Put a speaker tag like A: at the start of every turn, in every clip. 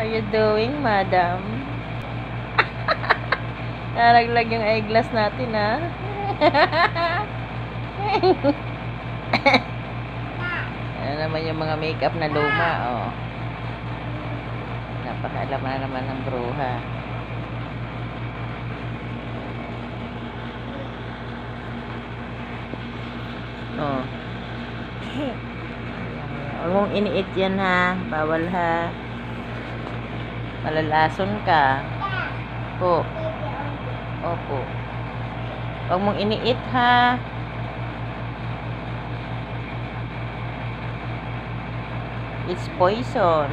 A: are you doing, madam? Naraglag yung eyeglass natin, ha? Ano naman yung mga makeup na luma, oh. Napakaalam na naman ng bruha. Oh. Huwag mong iniit yan, ha? Bawal, ha? Malalason ka. Po. Opo. Huwag mong iniit, ha? It's poison.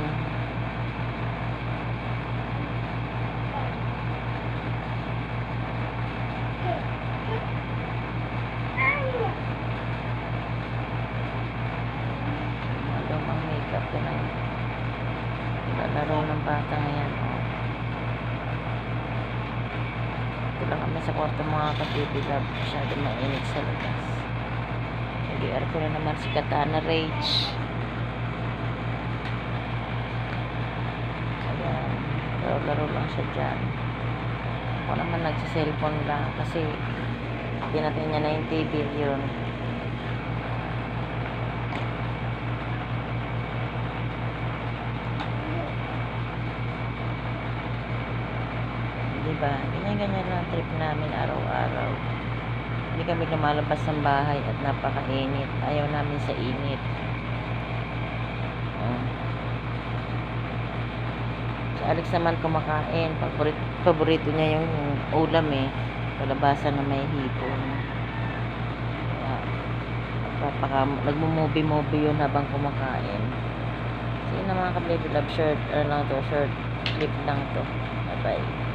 A: Lumang makeup din ang lalaro ng bata ngayon. Oh. Ito lang kami sa kwarto mga kapitid. Masyado mainit sa labas. Nag-iar ko na naman si Katana Rage. Ayan. Laro-laro lang siya dyan. Ako naman nagsa-cellphone lang kasi pinatay niya na yung TV yun. Diba? Ganyan-ganyan lang trip namin araw-araw. Hindi kami lumalabas ng bahay at napakainit. Ayaw namin sa init. Si Alex naman kumakain. Paborito niya yung ulam eh. Palabasan na may hipon. Nagmo-movie-movie yun habang kumakain. Sige na mga ka-baby love, short. Ano lang to? Short clip lang to. Bye-bye.